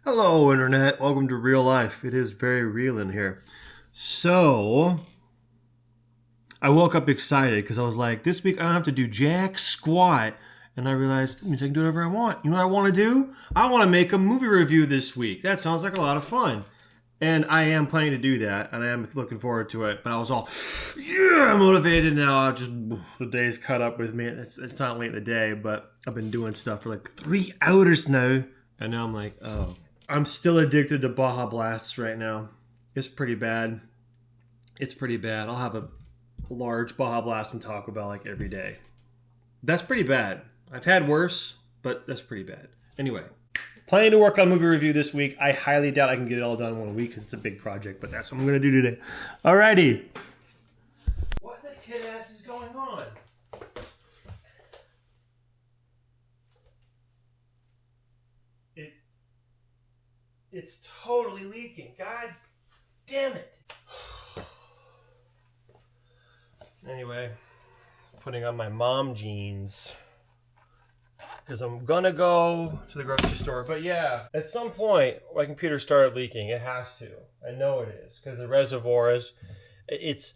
Hello, Internet. Welcome to real life. It is very real in here. So, I woke up excited because I was like, this week I don't have to do jack squat. And I realized it means I can do whatever I want. You know what I want to do? I want to make a movie review this week. That sounds like a lot of fun. And I am planning to do that, and I am looking forward to it. But I was all, yeah, motivated now. Just the day's caught up with me. It's not late in the day, but I've been doing stuff for like 3 hours now. And now I'm like, oh. I'm still addicted to Baja Blasts right now. It's pretty bad. It's pretty bad. I'll have a large Baja Blast from Taco Bell like every day. That's pretty bad. I've had worse, but that's pretty bad. Anyway, planning to work on a movie review this week. I highly doubt I can get it all done in 1 week because it's a big project, but that's what I'm going to do today. Alrighty. What the tin ass is going on? It's totally leaking. God damn it. Anyway, putting on my mom jeans because I'm gonna go to the grocery store. But yeah, at some point my computer started leaking. It has to. I know it is because the reservoir is it's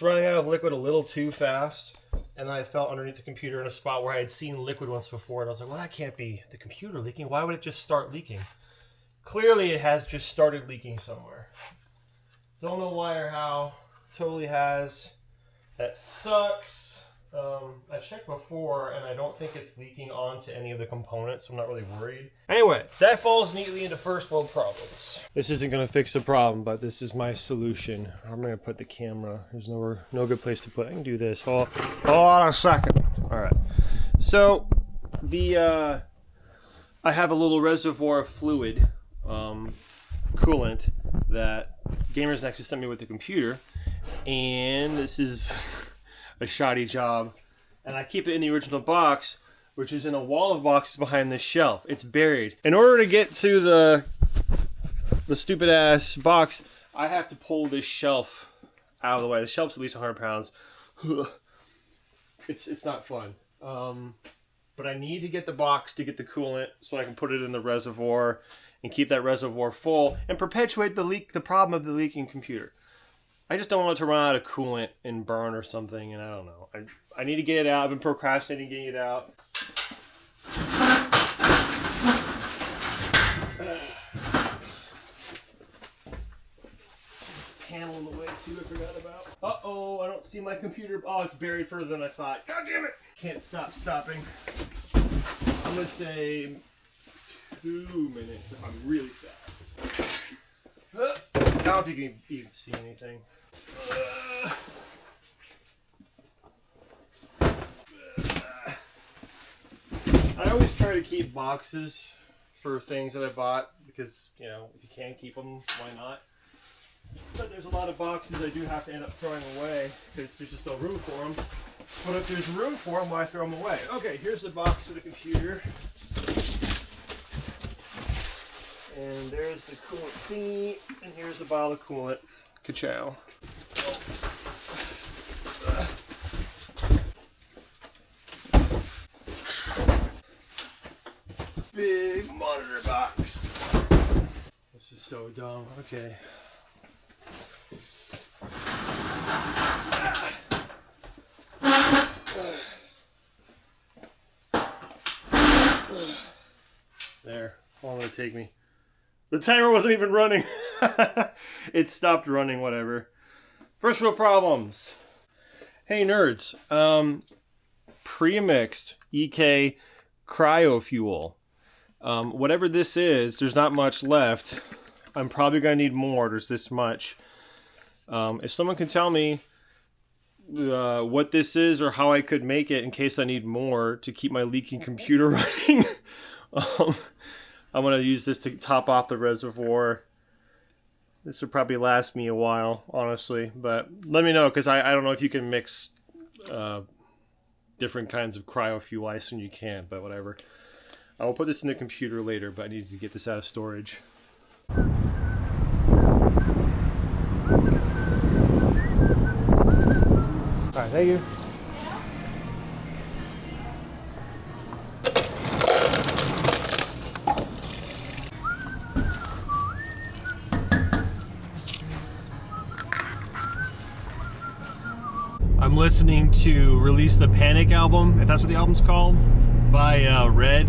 running out of liquid a little too fast. And I felt underneath the computer in a spot where I had seen liquid once before, and I was like, well, that can't be the computer leaking. Why would it just start leaking? Clearly, it has just started leaking somewhere. Don't know why or how. Totally has. That sucks. I checked before, and I don't think it's leaking onto any of the components, so I'm not really worried. Anyway, that falls neatly into first world problems. This isn't going to fix the problem, but this is my solution. I'm going to put the camera. There's no good place to put it. I can do this. Hold on a second. All right. So, I have a little reservoir of fluid. Coolant that Gamers Nexus sent me with the computer, and this is a shoddy job, and I keep it in the original box, which is in a wall of boxes behind this shelf. It's buried. In order to get to the stupid ass box, I have to pull this shelf out of the way. The shelf's at least 100 pounds. It's not fun. But I need to get the box to get the coolant so I can put it in the reservoir and keep that reservoir full and perpetuate the problem of the leaking computer. I just don't want it to run out of coolant and burn or something, and I don't know. I need to get it out. I've been procrastinating getting it out. Panel in the way too, I forgot about. Uh-oh, I don't see my computer. Oh, it's buried further than I thought. God damn it! Can't stop stopping. I'm gonna say 2 minutes if I'm really fast. I don't know if you can even see anything. I always try to keep boxes for things that I bought because, you know, if you can keep them, why not? But there's a lot of boxes I do have to end up throwing away because there's just no room for them. But if there's room for them, why throw them away? Okay, here's the box of the computer. And there's the coolant thingy, and here's the bottle of coolant. Ka-chow. Big monitor box. This is so dumb. Okay. There. How long will it take me? The timer wasn't even running. It stopped running, whatever. First world problems. Hey nerds. Premixed EK cryofuel. Whatever this is, there's not much left. I'm probably going to need more. There's this much. If someone can tell me what this is or how I could make it in case I need more to keep my leaking computer running, I'm going to use this to top off the reservoir. This would probably last me a while, honestly. But let me know, because I don't know if you can mix different kinds of cryofuel. I assume you can, but whatever. I will put this in the computer later, but I need to get this out of storage. Alright, thank you. listening to Release the Panic album, if that's what the album's called, by Red,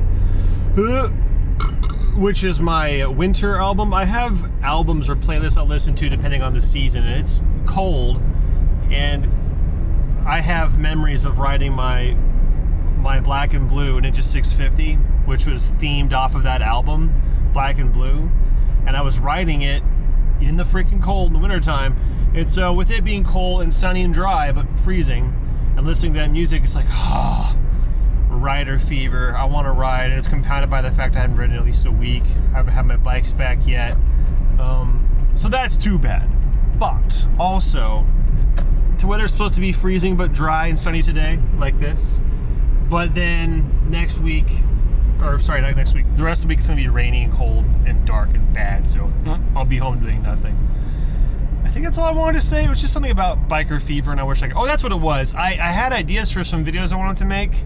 which is my winter album. I have albums or playlists I'll listen to depending on the season, and it's cold, and I have memories of riding my Black and Blue Ninja 650, which was themed off of that album, Black and Blue, and I was riding it in the freaking cold in the wintertime. And so with it being cold and sunny and dry but freezing, and listening to that music, it's like, rider fever. I want to ride, and it's compounded by the fact I haven't ridden in at least a week. I haven't had my bikes back yet, so that's too bad. But also, the weather's supposed to be freezing but dry and sunny today, like this. But then next week, or sorry, not next week, the rest of the week it's going to be rainy and cold and dark and bad, so I'll be home doing nothing. I think that's all I wanted to say. It was just something about biker fever, and I wish I could. Oh, that's what it was. I had ideas for some videos I wanted to make,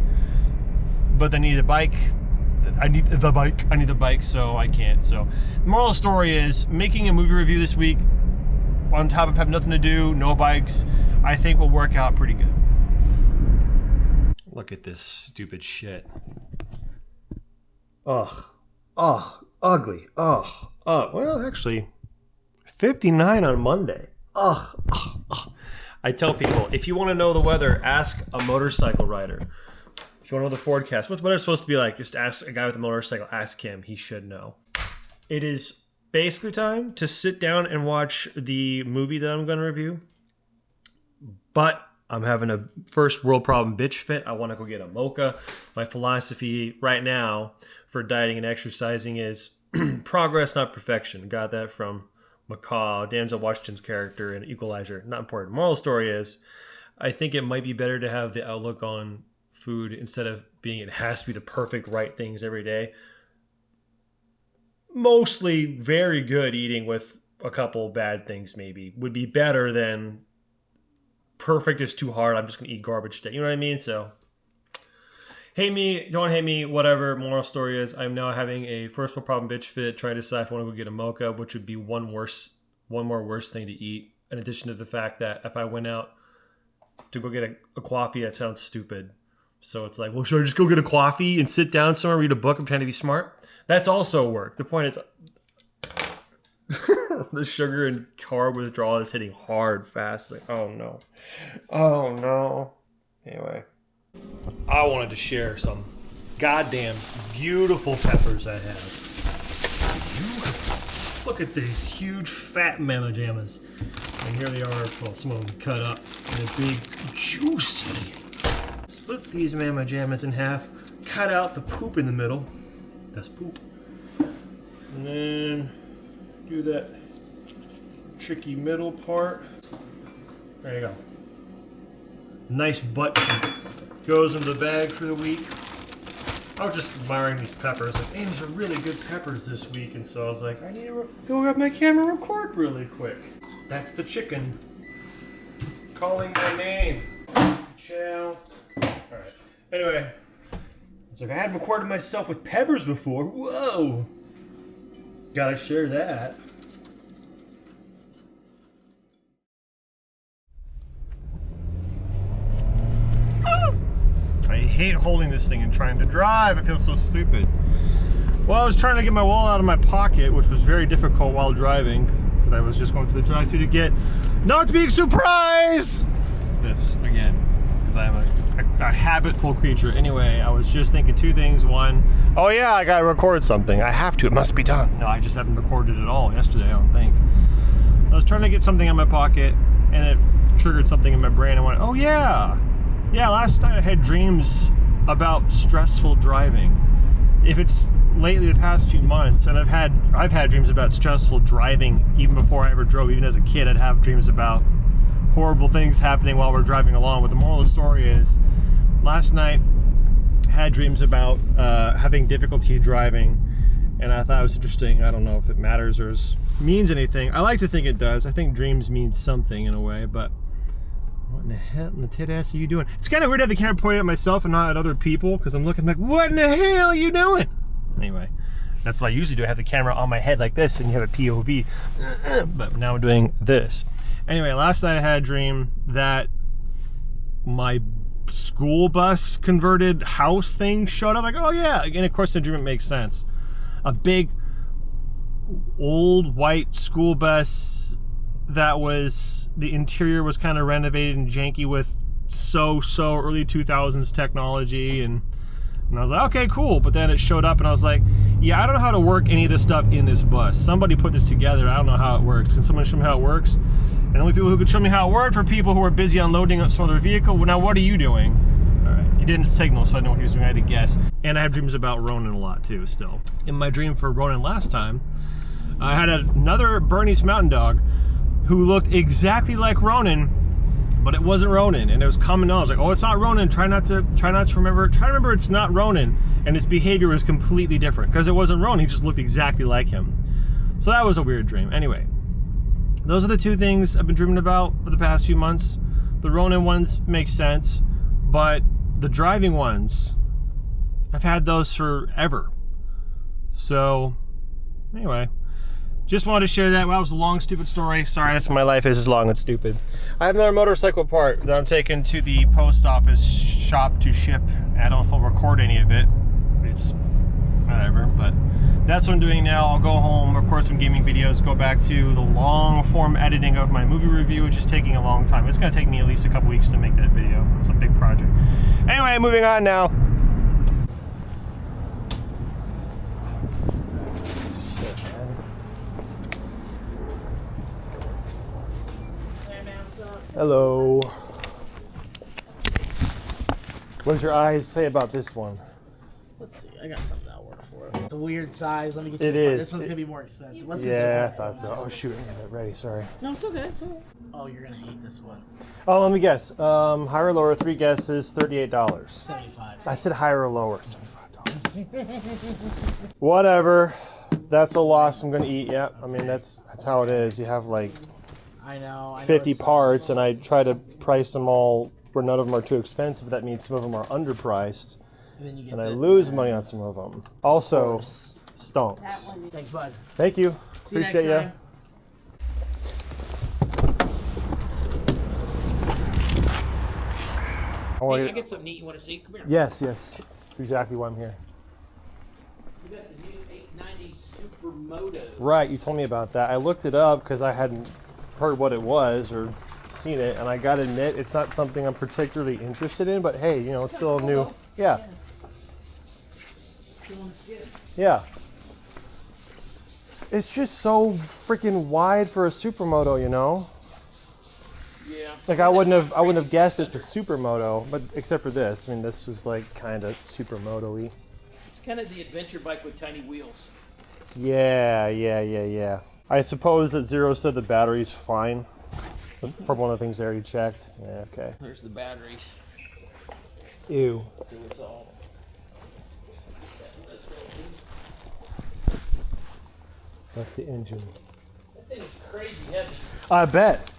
but I needed a bike. I need the bike, so I can't. So the moral of the story is, making a movie review this week, on top of having nothing to do, no bikes, I think will work out pretty good. Look at this stupid shit. Ugh. Ugly. Well, actually, 59 on Monday. I tell people, if you want to know the weather, ask a motorcycle rider. If you want to know the forecast, what's the weather supposed to be like? Just ask a guy with a motorcycle. Ask him. He should know. It is basically time to sit down and watch the movie that I'm going to review. But I'm having a first world problem bitch fit. I want to go get a mocha. My philosophy right now for dieting and exercising is progress, not perfection. Got that from Macaw, Denzel Washington's character in Equalizer. Not important. Moral story is, I think it might be better to have the outlook on food instead of being it has to be the perfect right things every day. Mostly very good eating with a couple bad things maybe would be better than perfect is too hard, I'm just going to eat garbage today. You know what I mean? So, hate me, don't hate me, whatever. Moral story is, I'm now having a first world problem bitch fit, trying to decide if I want to go get a mocha, which would be one more worse thing to eat, in addition to the fact that if I went out to go get a coffee, that sounds stupid. So it's like, well, should I just go get a coffee and sit down somewhere, read a book, and pretend to be smart? That's also work. The point is, the sugar and carb withdrawal is hitting hard fast. Like, oh no. Anyway, I wanted to share some goddamn beautiful peppers I have. Beautiful. Look at these huge fat mamma jammas. And here they are. Well, some of them cut up in a big juicy. Split these mamma jammas in half. Cut out the poop in the middle. That's poop. And then do that tricky middle part. There you go. Nice butt cheek. Goes into the bag for the week. I was just admiring these peppers. Like, man, these are really good peppers this week. And so I was like, I need to go grab my camera and record really quick. That's the chicken calling my name. Chow. Alright. Anyway. It's like, I hadn't recorded myself with peppers before. Whoa. Gotta share that. I hate holding this thing and trying to drive. I feel so stupid. Well, I was trying to get my wallet out of my pocket, which was very difficult while driving, because I was just going to the drive-thru to get not being surprised. This again, because I am a habitful creature. Anyway, I was just thinking two things. One, oh yeah, I gotta record something. I have to. It must be done. No, I just haven't recorded at all yesterday, I don't think. I was trying to get something in my pocket, and it triggered something in my brain. I went, oh yeah. Yeah, last night I had dreams about stressful driving. If it's lately the past few months, and I've had dreams about stressful driving even before I ever drove. Even as a kid, I'd have dreams about horrible things happening while we're driving along. But the moral of the story is, last night I had dreams about having difficulty driving, and I thought it was interesting. I don't know if it matters or means anything. I like to think it does. I think dreams mean something in a way, but what in the hell in the tit ass are you doing? It's kind of weird to have the camera pointed at myself and not at other people, because I'm looking like, what in the hell are you doing? Anyway, that's what I usually do. I have the camera on my head like this, and you have a POV. But now I'm doing this. Anyway, last night I had a dream that my school bus converted house thing showed up. Like, oh yeah, and of course the dream makes sense. A big old white school bus that was, the interior was kind of renovated and janky with so early 2000s technology, and I was like, okay, cool. But then it showed up and I was like, yeah, I don't know how to work any of this stuff in this bus. Somebody put this together. I don't know how it works. Can someone show me how it works? And only people who could show me how it worked were people who were busy unloading some other vehicle. Well, now what are you doing? All right, he didn't signal, so I didn't know what he was doing. I had to guess. And I have dreams about Ronin a lot too, still. In my dream for Ronin last time, I had another Bernese Mountain Dog who looked exactly like Ronin, but it wasn't Ronin, and it was common knowledge. Like, oh, it's not Ronin. Try to remember it's not Ronin. And his behavior was completely different because it wasn't Ronin. He just looked exactly like him. So that was a weird dream. Anyway, those are the two things I've been dreaming about for the past few months. The Ronin ones make sense, but the driving ones, I've had those forever. So anyway, just wanted to share that. Well, that was a long, stupid story. Sorry, that's what my life is long and stupid. I have another motorcycle part that I'm taking to the post office shop to ship. I don't know if I'll record any of it. It's whatever, but that's what I'm doing now. I'll go home, record some gaming videos, go back to the long form editing of my movie review, which is taking a long time. It's gonna take me at least a couple weeks to make that video. It's a big project. Anyway, moving on now. Hello. What does your eyes say about this one? Let's see. I got something that'll work for it. It's a weird size. Let me get you It the part. is. This one's gonna be more expensive. What's Yeah, I this? thought so. Oh shoot, I didn't have that ready. Sorry. No, it's okay. It's okay. Oh, you're gonna hate this one. Oh, let me guess. Higher or lower? 3 guesses. $38. 75. I said higher or lower. $75. Whatever. That's a loss I'm gonna eat. Yeah. I mean that's how it is. You have like I know. 50 parts, and I try to price them all where none of them are too expensive. That means some of them are underpriced, And then you get and I lose money on some of them. Also, stonks. Thanks, bud. Thank you. See you Appreciate next you. time. Hey, I get something neat you want to see? Come here. Yes, yes. That's exactly why I'm here. You got the new 890 Supermoto. Right, you told me about that. I looked it up because I hadn't heard what it was or seen it, and I gotta admit, it's not something I'm particularly interested in, but hey, you know, it's still new. Yeah. Yeah. It's just so freaking wide for a supermoto, you know? Yeah. Like I wouldn't have guessed it's a supermoto, but except for this. I mean, this was like kind of supermoto-y. It's kind of the adventure bike with tiny wheels. Yeah. I suppose that Zero said the battery's fine. That's probably one of the things they already checked. Yeah, okay. There's the batteries. Ew. It was all. That's the engine. That thing is crazy heavy. I bet.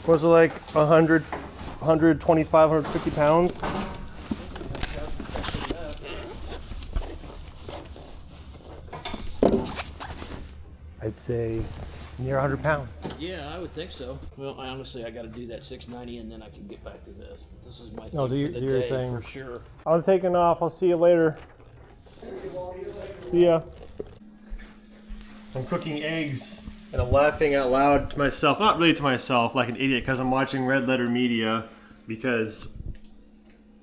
Was it like 125, 150 pounds? I'd say near 100 pounds. Yeah, I would think so. Well, I got to do that 690 and then I can get back to this. But this is my thing No, do for the your day thing. for sure. I'm taking off. I'll see you later. See ya. I'm cooking eggs and I'm laughing out loud to myself. Not really to myself, like an idiot, because I'm watching Red Letter Media because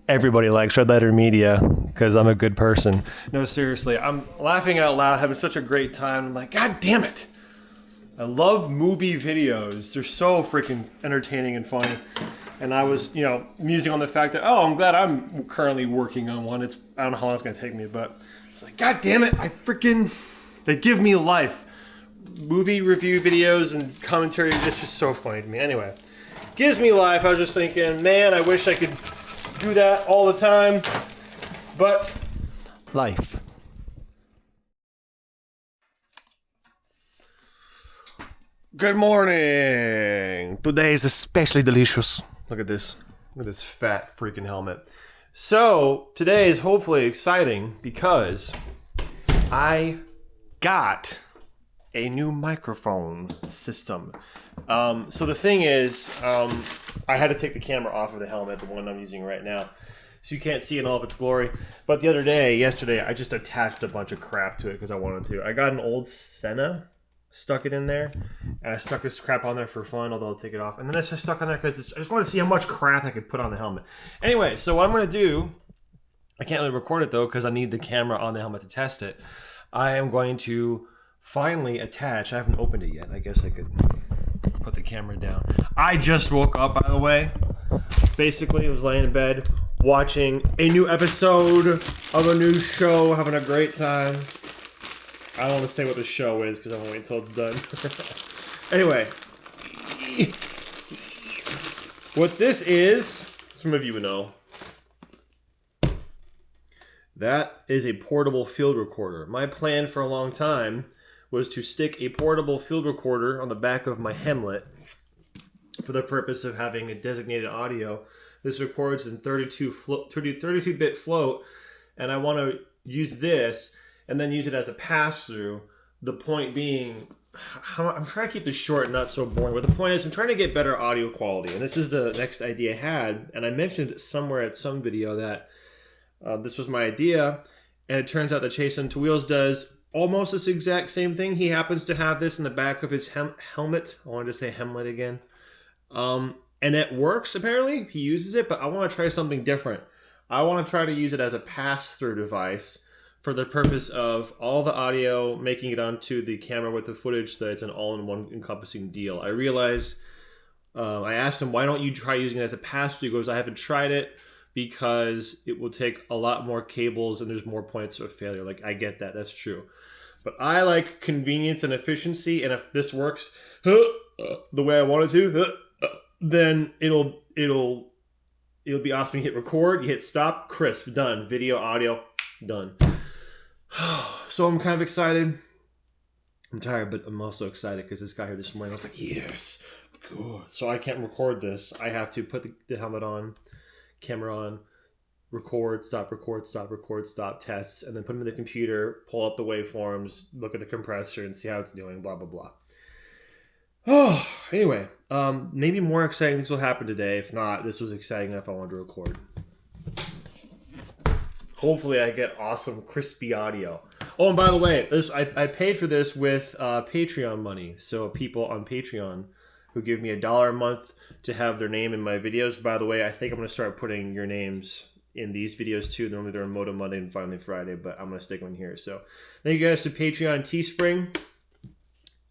everybody likes Red Letter Media because I'm a good person. No, seriously, I'm laughing out loud, having such a great time. I'm like, God damn it. I love movie videos. They're so freaking entertaining and funny. And I was, you know, musing on the fact that, oh, I'm glad I'm currently working on one. I don't know how long it's going to take me, but it's like, God damn it. They give me life. Movie review videos and commentary, it's just so funny to me. Anyway, gives me life. I was just thinking, man, I wish I could do that all the time, but life. Good morning. Today is especially delicious. Look at this. Look at this fat freaking helmet. So today is hopefully exciting because I got a new microphone system So the thing is, I had to take the camera off of the helmet, the one I'm using right now, so you can't see it in all of its glory. But the other day, yesterday, I just attached a bunch of crap to it because I wanted to. I got an old Senna, stuck it in there, and I stuck this crap on there for fun, although I'll take it off. And then it's just stuck on there because I just wanted to see how much crap I could put on the helmet. Anyway, so what I'm going to do, I can't really record it though because I need the camera on the helmet to test it. I am going to finally attach, I haven't opened it yet, I guess I could put the camera down. I just woke up, by the way. Basically, I was laying in bed watching a new episode of a new show, having a great time. I don't want to say what the show is because I won't wait until it's done. Anyway, what this is, some of you would know. That is a portable field recorder. My plan for a long time was to stick a portable field recorder on the back of my Hemlet for the purpose of having a designated audio. This records in 32-bit float, and I want to use this and then use it as a pass-through. The point being, I'm trying to keep this short and not so boring, but the point is I'm trying to get better audio quality, and this is the next idea I had, and I mentioned somewhere at some video that this was my idea, and it turns out that Chase on Two Wheels does almost this exact same thing. He happens to have this in the back of his helmet. I wanted to say Hemlet again. And it works, apparently. He uses it, but I want to try something different. I want to try to use it as a pass-through device for the purpose of all the audio, making it onto the camera with the footage so that it's an all-in-one encompassing deal. I realize, I asked him, why don't you try using it as a pass-through? He goes, I haven't tried it because it will take a lot more cables and there's more points of failure. Like, I get that. That's true. But I like convenience and efficiency, and if this works the way I want it to, then it'll be awesome. You hit record, you hit stop, crisp, done. Video, audio, done. So I'm kind of excited. I'm tired, but I'm also excited because this guy here this morning, I was like, yes, good. So I can't record this. I have to put the helmet on, camera on, record, stop, tests, and then put them in the computer, pull up the waveforms, look at the compressor, and see how it's doing, blah, blah, blah. Oh, anyway, maybe more exciting things will happen today. If not, this was exciting enough I wanted to record. Hopefully I get awesome, crispy audio. Oh, and by the way, I paid for this with Patreon money. So people on Patreon who give me $1 a month to have their name in my videos. By the way, I think I'm going to start putting your names in these videos too. Normally they're on Moto Monday and Finally Friday, but I'm going to stick them in here. So thank you guys to Patreon and Teespring.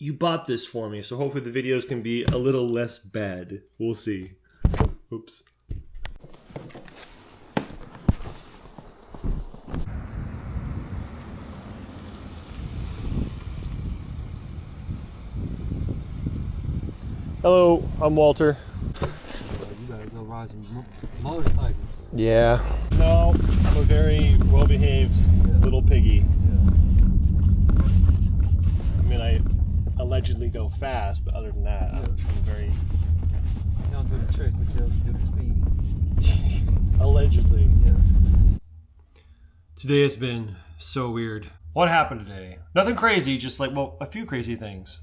You bought this for me, so hopefully the videos can be a little less bad. We'll see. Oops. Hello, I'm Walter. You gotta go ride some motorcycles. Yeah. No, I'm a very well-behaved little piggy. I mean, I allegedly go fast, but other than that, I'm very... You don't do the tricks, but you do the speed. Allegedly. Yeah. Today has been so weird. What happened today? Nothing crazy, just like, well, a few crazy things.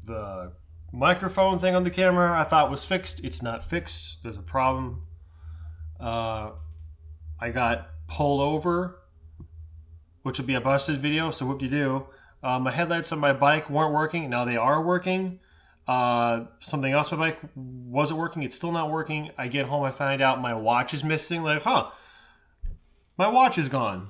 The microphone thing on the camera I thought was fixed. It's not fixed. There's a problem. I got pulled over, which will be a busted video, so whoop-de-doo. My headlights on my bike weren't working. Now they are working. Something else on my bike wasn't working. It's still not working. I get home, I find out my watch is missing. Like, my watch is gone.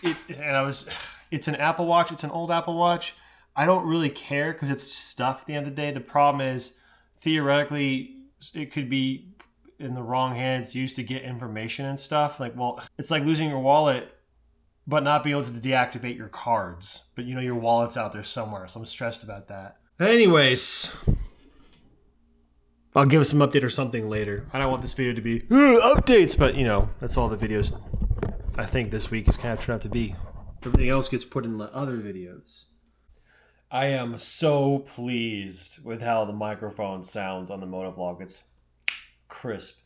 It's an Apple Watch. It's an old Apple Watch. I don't really care because it's stuff at the end of the day. The problem is, theoretically, it could be in the wrong hands, used to get information and stuff. Like, well, it's like losing your wallet but not being able to deactivate your cards. But you know your wallet's out there somewhere, so I'm stressed about that. Anyways, I'll give some update or something later. I don't want this video to be updates, but you know, that's all the videos I think this week is kind of turned out to be. Everything else gets put in the other videos. I am so pleased with how the microphone sounds on the motovlog. It's crisp.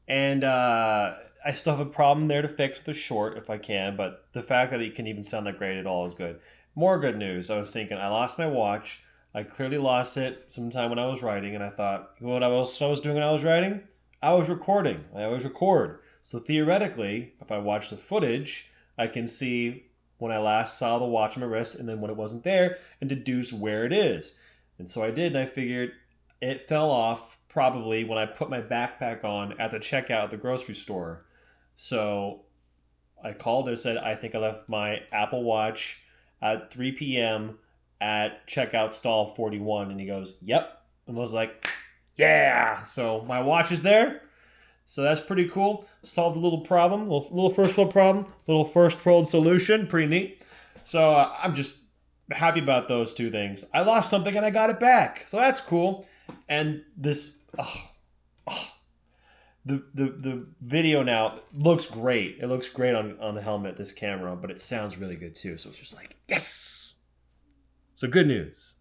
And I still have a problem there to fix with the short if I can, but the fact that it can even sound that great at all is good. More good news. I was thinking I lost my watch. I clearly lost it sometime when I was writing, and I thought, what I was doing when I was writing? I was recording. I always record. So theoretically, if I watch the footage, I can see when I last saw the watch on my wrist and then when it wasn't there and deduce where it is. And so I did, and I figured it fell off probably when I put my backpack on at the checkout at the grocery store. So I called and said, I think I left my Apple Watch at 3 p.m. at checkout stall 41. And he goes, yep. And I was like, yeah. So my watch is there. So that's pretty cool. Solved a little problem, little first world problem, little first world solution. Pretty neat. So I'm just happy about those two things. I lost something and I got it back. So that's cool. And this, the video now looks great. It looks great on the helmet, this camera, but it sounds really good too. So it's just like, yes. So good news.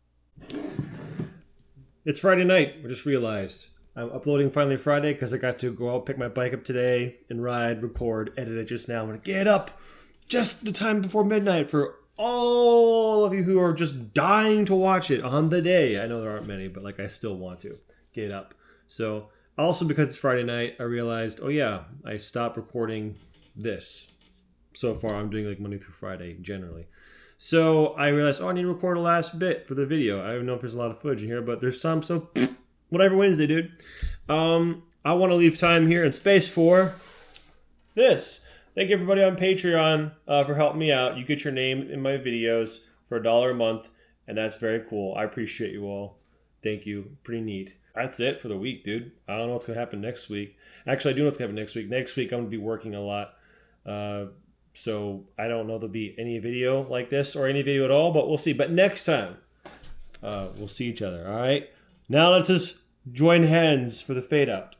It's Friday night. I just realized. I'm uploading finally Friday because I got to go out, pick my bike up today, and ride, record, edit it just now. I'm going to get up just the time before midnight for all of you who are just dying to watch it on the day. I know there aren't many, but like I still want to get up. So also because it's Friday night, I realized, oh yeah, I stopped recording this. So far I'm doing like Monday through Friday generally. So I realized, I need to record a last bit for the video. I don't know if there's a lot of footage in here, but there's some, so whatever Wednesday, dude. I want to leave time here and space for this. Thank everybody on Patreon for helping me out. You get your name in my videos for $1 a month, and that's very cool. I appreciate you all. Thank you. Pretty neat. That's it for the week, dude. I don't know what's going to happen next week. Actually, I do know what's going to happen next week. Next week, I'm going to be working a lot. So I don't know there'll be any video like this or any video at all, but we'll see. But next time, we'll see each other, all right? Now let's just join hands for the fade out.